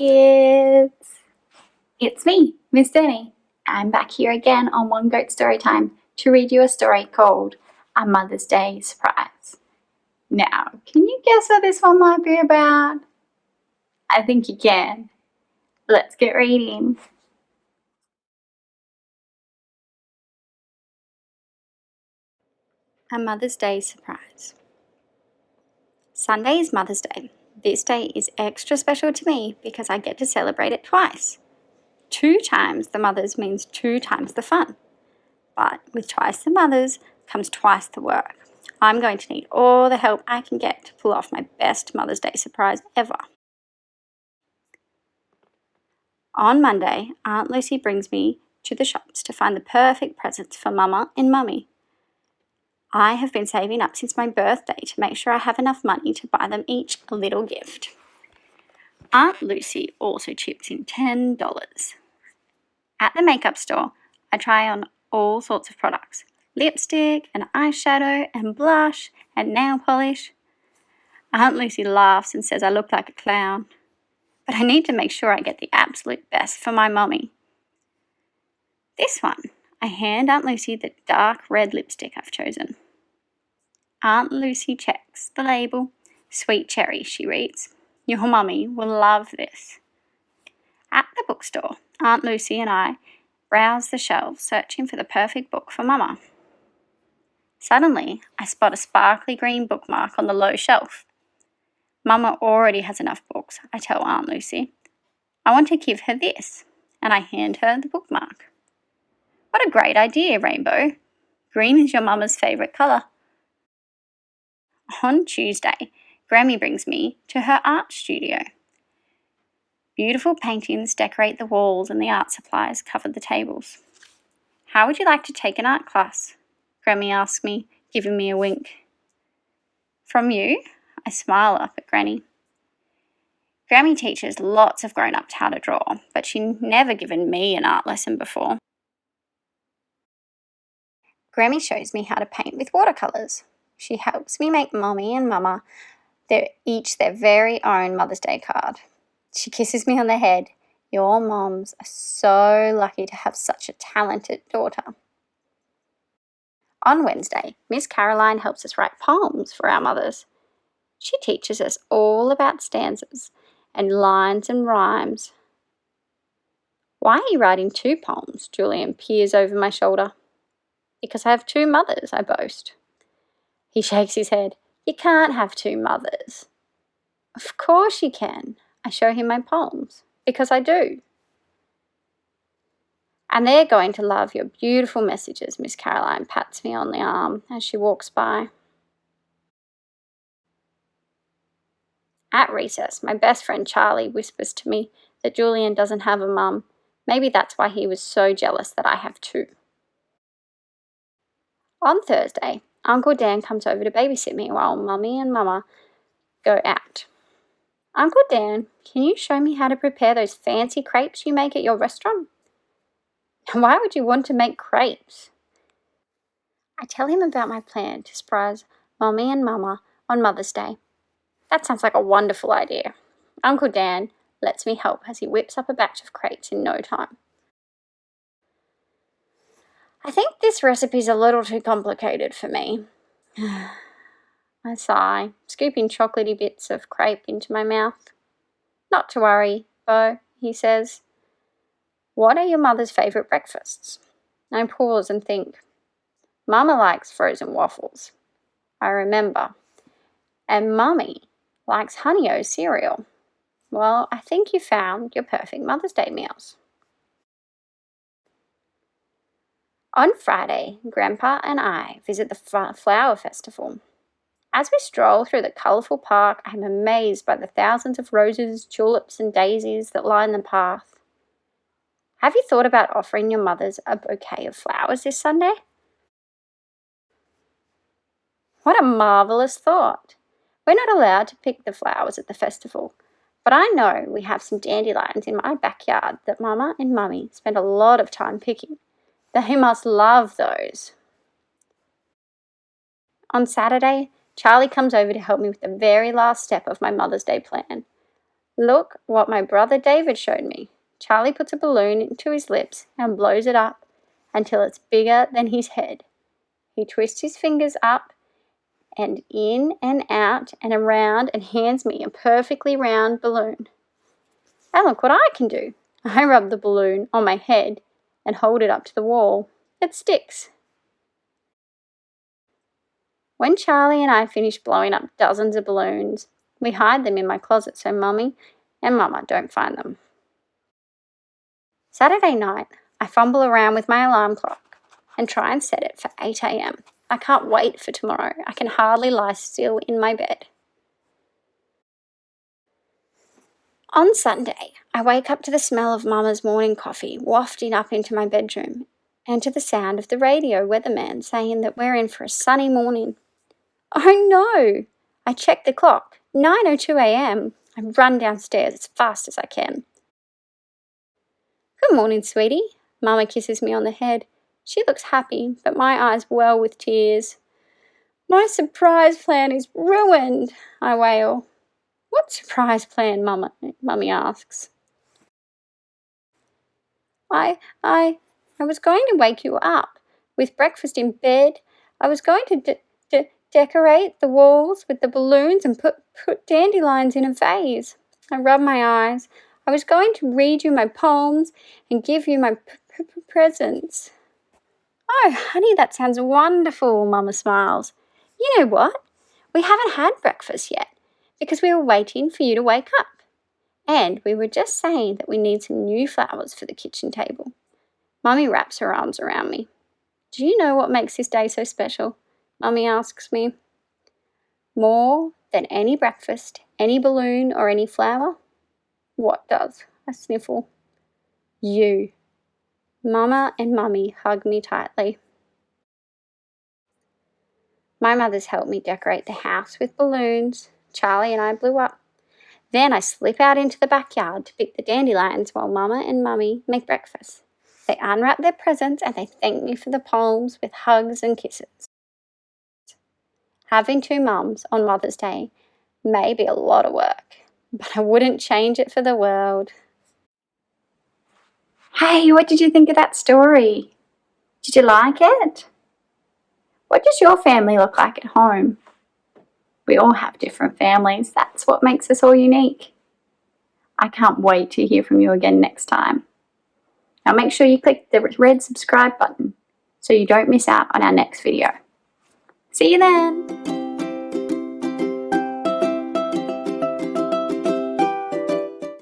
kids! It's me, Miss Danni. I'm back here again on One Goat Storytime to read you a story called A Mother's Day Surprise. Now, can you guess what this one might be about? I think you can. Let's get reading. A Mother's Day Surprise. Sunday is Mother's Day. This day is extra special to me because I get to celebrate it twice. 2 times the mothers means 2 times the fun. But with twice the mothers comes twice the work. I'm going to need all the help I can get to pull off my best Mother's Day surprise ever. On Monday, Aunt Lucy brings me to the shops to find the perfect presents for Mama and Mummy. I have been saving up since my birthday to make sure I have enough money to buy them each a little gift. Aunt Lucy also chips in $10. At the makeup store, I try on all sorts of products. Lipstick and eyeshadow and blush and nail polish. Aunt Lucy laughs and says I look like a clown. But I need to make sure I get the absolute best for my mummy. This one, I hand Aunt Lucy the dark red lipstick I've chosen. Aunt Lucy checks the label. Sweet cherry, she reads. Your mummy will love this. At the bookstore, Aunt Lucy and I browse the shelves searching for the perfect book for Mama. Suddenly, I spot a sparkly green bookmark on the low shelf. Mama already has enough books, I tell Aunt Lucy. I want to give her this, and I hand her the bookmark. What a great idea, Rainbow. Green is your mama's favourite colour. On Tuesday, Grammy brings me to her art studio. Beautiful paintings decorate the walls and the art supplies cover the tables. How would you like to take an art class? Grammy asks me, giving me a wink. From you? I smile up at Granny. Grammy teaches lots of grown-ups how to draw, but she'd never given me an art lesson before. Grammy shows me how to paint with watercolours. She helps me make Mummy and Mama each their very own Mother's Day card. She kisses me on the head. Your moms are so lucky to have such a talented daughter. On Wednesday, Miss Caroline helps us write poems for our mothers. She teaches us all about stanzas and lines and rhymes. Why are you writing 2 poems? Julian peers over my shoulder. Because I have 2 mothers, I boast. He shakes his head. You can't have 2 mothers. Of course you can. I show him my poems, because I do. And they're going to love your beautiful messages, Miss Caroline pats me on the arm as she walks by. At recess, my best friend Charlie whispers to me that Julian doesn't have a mum. Maybe that's why he was so jealous that I have 2. On Thursday, Uncle Dan comes over to babysit me while Mummy and Mama go out. Uncle Dan, can you show me how to prepare those fancy crepes you make at your restaurant? Why would you want to make crepes? I tell him about my plan to surprise Mummy and Mama on Mother's Day. That sounds like a wonderful idea. Uncle Dan lets me help as he whips up a batch of crepes in no time. I think this recipe's a little too complicated for me. I sigh, scooping chocolatey bits of crepe into my mouth. Not to worry, Bo, he says. What are your mother's favourite breakfasts? I pause and think. Mama likes frozen waffles. I remember. And Mummy likes Honey-O cereal. Well, I think you found your perfect Mother's Day meals. On Friday, Grandpa and I visit the flower festival. As we stroll through the colourful park, I am amazed by the thousands of roses, tulips and daisies that line the path. Have you thought about offering your mothers a bouquet of flowers this Sunday? What a marvellous thought! We're not allowed to pick the flowers at the festival, but I know we have some dandelions in my backyard that Mama and Mummy spend a lot of time picking. They must love those. On Saturday, Charlie comes over to help me with the very last step of my Mother's Day plan. Look what my brother David showed me. Charlie puts a balloon into his lips and blows it up until it's bigger than his head. He twists his fingers up and in and out and around and hands me a perfectly round balloon. And look what I can do. I rub the balloon on my head and hold it up to the wall. It sticks. When Charlie and I finish blowing up dozens of balloons, we hide them in my closet so Mummy and Mama don't find them. Saturday night, I fumble around with my alarm clock and try and set it for 8 a.m. I can't wait for tomorrow. I can hardly lie still in my bed. On Sunday, I wake up to the smell of Mama's morning coffee wafting up into my bedroom and to the sound of the radio weatherman saying that we're in for a sunny morning. Oh no! I check the clock. 9:02 a.m. I run downstairs as fast as I can. Good morning, sweetie. Mama kisses me on the head. She looks happy, but my eyes well with tears. My surprise plan is ruined, I wail. What surprise plan, Mummy asks. I was going to wake you up with breakfast in bed. I was going to decorate the walls with the balloons and put dandelions in a vase. I rub my eyes. I was going to read you my poems and give you my presents. Oh, honey, that sounds wonderful, Mama smiles. You know what? We haven't had breakfast yet because we were waiting for you to wake up. And we were just saying that we need some new flowers for the kitchen table. Mummy wraps her arms around me. Do you know what makes this day so special? Mummy asks me. More than any breakfast, any balloon, or any flower? What does? I sniffle. You. Mama and Mummy hug me tightly. My mother's helped me decorate the house with balloons. Charlie and I blew up. Then I slip out into the backyard to pick the dandelions while Mama and Mummy make breakfast. They unwrap their presents and they thank me for the poems with hugs and kisses. Having two mums on Mother's Day may be a lot of work, but I wouldn't change it for the world. Hey, what did you think of that story? Did you like it? What does your family look like at home? We all have different families. That's what makes us all unique. I can't wait to hear from you again next time. Now make sure you click the red subscribe button so you don't miss out on our next video. See you then!